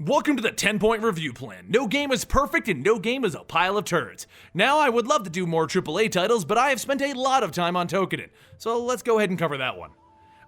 Welcome to the 10-point review plan. No game is perfect and no game is a pile of turds. Now, I would love to do more AAA titles, but I have spent a lot of time on Toukiden, so let's go ahead and cover that one.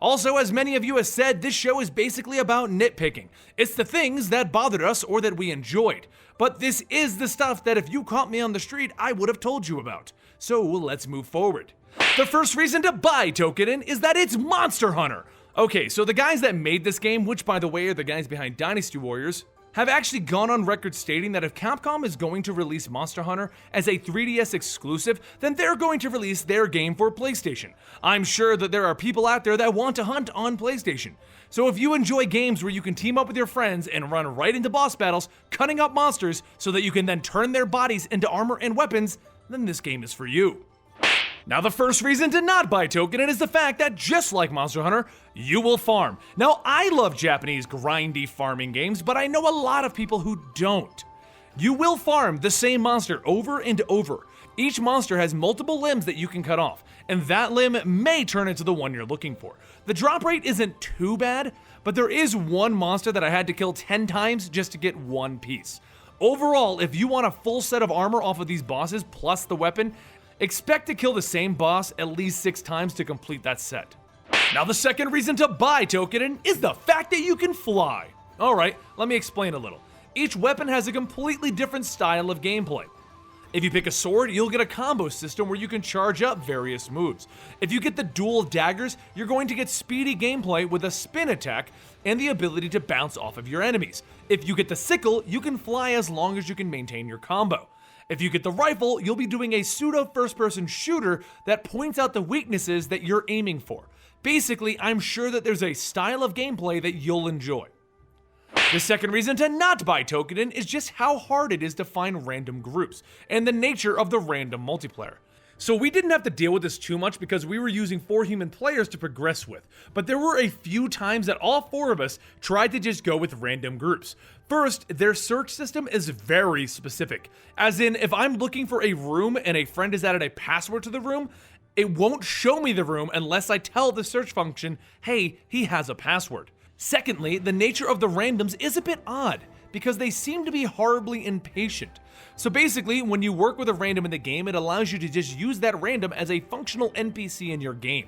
Also, as many of you have said, this show is basically about nitpicking. It's the things that bothered us or that we enjoyed. But this is the stuff that if you caught me on the street, I would have told you about. So let's move forward. The first reason to buy Toukiden is that it's Monster Hunter. Okay, so the guys that made this game, which by the way are the guys behind Dynasty Warriors, have actually gone on record stating that if Capcom is going to release Monster Hunter as a 3DS exclusive, then they're going to release their game for PlayStation. I'm sure that there are people out there that want to hunt on PlayStation. So if you enjoy games where you can team up with your friends and run right into boss battles, cutting up monsters so that you can then turn their bodies into armor and weapons, then this game is for you. Now, the first reason to not buy Toukiden is the fact that, just like Monster Hunter, you will farm. Now, I love Japanese grindy farming games, but I know a lot of people who don't. You will farm the same monster over and over. Each monster has multiple limbs that you can cut off, and that limb may turn into the one you're looking for. The drop rate isn't too bad, but there is one monster that I had to kill 10 times just to get one piece. Overall, if you want a full set of armor off of these bosses plus the weapon, expect to kill the same boss at least 6 times to complete that set. Now, the second reason to buy Toukiden is the fact that you can fly. Alright, let me explain a little. Each weapon has a completely different style of gameplay. If you pick a sword, you'll get a combo system where you can charge up various moves. If you get the dual daggers, you're going to get speedy gameplay with a spin attack and the ability to bounce off of your enemies. If you get the sickle, you can fly as long as you can maintain your combo. If you get the rifle, you'll be doing a pseudo first-person shooter that points out the weaknesses that you're aiming for. Basically, I'm sure that there's a style of gameplay that you'll enjoy. The second reason to not buy Toukiden is just how hard it is to find random groups, and the nature of the random multiplayer. So we didn't have to deal with this too much because we were using 4 human players to progress with, but there were a few times that all 4 of us tried to just go with random groups. First, their search system is very specific, as in if I'm looking for a room and a friend has added a password to the room, it won't show me the room unless I tell the search function, hey, he has a password. Secondly, the nature of the randoms is a bit odd, because they seem to be horribly impatient. So basically, when you work with a random in the game, it allows you to just use that random as a functional NPC in your game.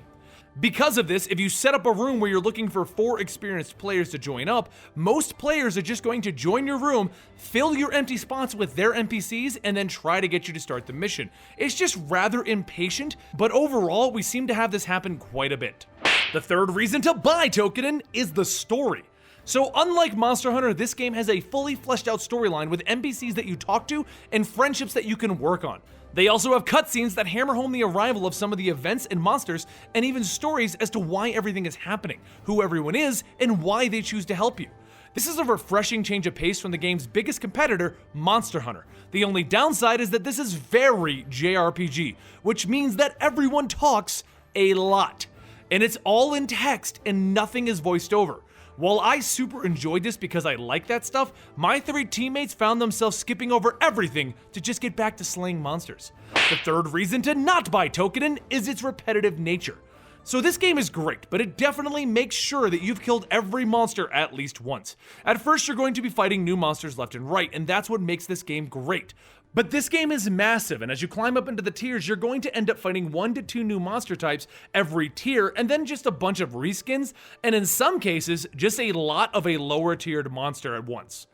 Because of this, if you set up a room where you're looking for 4 experienced players to join up, most players are just going to join your room, fill your empty spots with their NPCs, and then try to get you to start the mission. It's just rather impatient, but overall, we seem to have this happen quite a bit. The third reason to buy Toukiden is the story. So unlike Monster Hunter, this game has a fully fleshed out storyline with NPCs that you talk to and friendships that you can work on. They also have cutscenes that hammer home the arrival of some of the events and monsters, and even stories as to why everything is happening, who everyone is, and why they choose to help you. This is a refreshing change of pace from the game's biggest competitor, Monster Hunter. The only downside is that this is very JRPG, which means that everyone talks a lot. And it's all in text and nothing is voiced over. While I super enjoyed this because I like that stuff, my 3 teammates found themselves skipping over everything to just get back to slaying monsters. The third reason to not buy Toukiden is its repetitive nature. So this game is great, but it definitely makes sure that you've killed every monster at least once. At first, you're going to be fighting new monsters left and right, and that's what makes this game great. But this game is massive, and as you climb up into the tiers, you're going to end up fighting 1 to 2 new monster types every tier, and then just a bunch of reskins, and in some cases, just a lot of a lower tiered monster at once.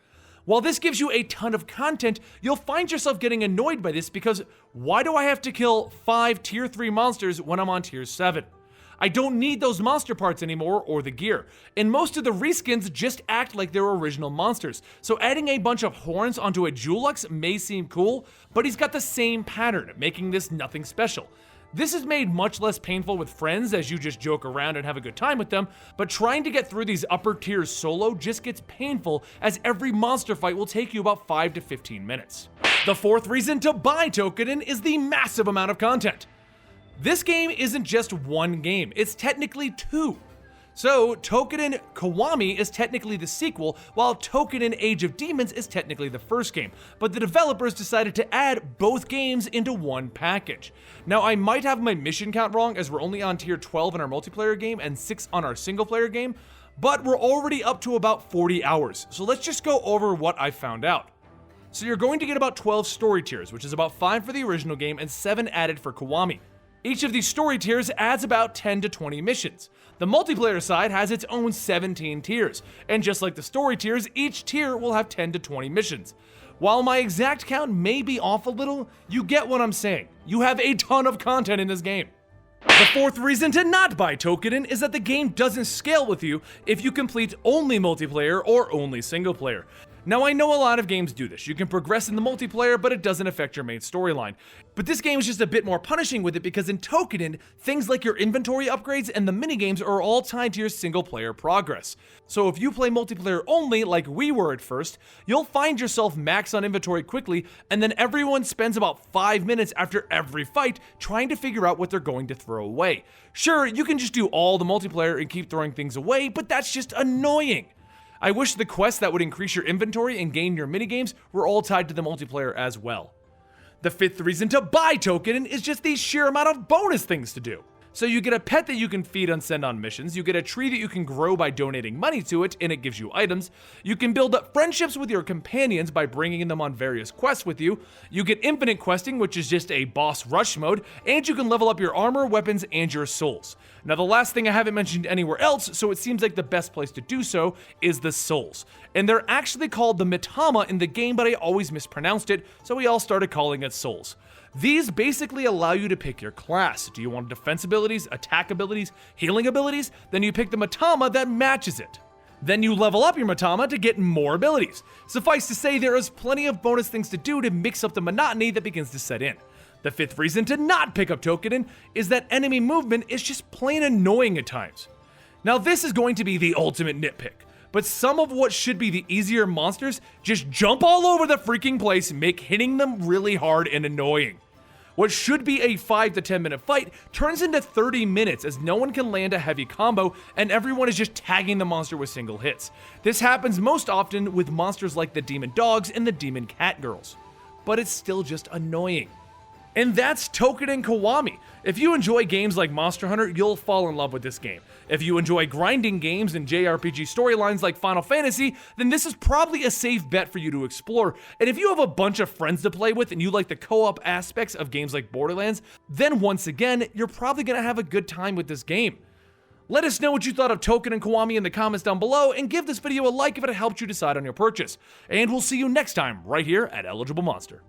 While this gives you a ton of content, you'll find yourself getting annoyed by this because why do I have to kill 5 tier 3 monsters when I'm on tier 7? I don't need those monster parts anymore or the gear, and most of the reskins just act like they're original monsters, so adding a bunch of horns onto a Julux may seem cool, but he's got the same pattern, making this nothing special. This is made much less painful with friends as you just joke around and have a good time with them, but trying to get through these upper tiers solo just gets painful as every monster fight will take you about 5 to 15 minutes. The fourth reason to buy Toukiden is the massive amount of content. This game isn't just one game, it's technically 2. So, Toukiden Kiwami is technically the sequel, while Toukiden Age of Demons is technically the first game, but the developers decided to add both games into one package. Now, I might have my mission count wrong as we're only on tier 12 in our multiplayer game and 6 on our single player game, but we're already up to about 40 hours, so let's just go over what I found out. So you're going to get about 12 story tiers, which is about 5 for the original game and 7 added for Kiwami. Each of these story tiers adds about 10 to 20 missions. The multiplayer side has its own 17 tiers, and just like the story tiers, each tier will have 10 to 20 missions. While my exact count may be off a little, you get what I'm saying. You have a ton of content in this game. The fourth reason to not buy Toukiden is that the game doesn't scale with you if you complete only multiplayer or only single player. Now I know a lot of games do this. You can progress in the multiplayer, but it doesn't affect your main storyline. But this game is just a bit more punishing with it because in Toukiden, things like your inventory upgrades and the minigames are all tied to your single player progress. So if you play multiplayer only, like we were at first, you'll find yourself max on inventory quickly, and then everyone spends about 5 minutes after every fight trying to figure out what they're going to throw away. Sure, you can just do all the multiplayer and keep throwing things away, but that's just annoying. I wish the quests that would increase your inventory and gain your minigames were all tied to the multiplayer as well. The fifth reason to buy Toukiden is just the sheer amount of bonus things to do. So you get a pet that you can feed and send on missions, you get a tree that you can grow by donating money to it and it gives you items, you can build up friendships with your companions by bringing them on various quests with you, you get infinite questing, which is just a boss rush mode, and you can level up your armor, weapons, and your souls. Now the last thing I haven't mentioned anywhere else, so it seems like the best place to do so, is the souls. And they're actually called the Mitama in the game, but I always mispronounced it, so we all started calling it souls. These basically allow you to pick your class. Do you want defense abilities, attack abilities, healing abilities? Then you pick the Mitama that matches it. Then you level up your Mitama to get more abilities. Suffice to say, there is plenty of bonus things to do to mix up the monotony that begins to set in. The fifth reason to not pick up Toukiden is that enemy movement is just plain annoying at times. Now this is going to be the ultimate nitpick, but some of what should be the easier monsters just jump all over the freaking place, make hitting them really hard and annoying. What should be a 5 to 10 minute fight turns into 30 minutes as no one can land a heavy combo and everyone is just tagging the monster with single hits. This happens most often with monsters like the demon dogs and the demon cat girls, but it's still just annoying. And that's Toukiden Kiwami. If you enjoy games like Monster Hunter, you'll fall in love with this game. If you enjoy grinding games and JRPG storylines like Final Fantasy, then this is probably a safe bet for you to explore. And if you have a bunch of friends to play with and you like the co-op aspects of games like Borderlands, then once again, you're probably gonna have a good time with this game. Let us know what you thought of Toukiden Kiwami in the comments down below, and give this video a like if it helped you decide on your purchase. And we'll see you next time, right here at Eligible Monster.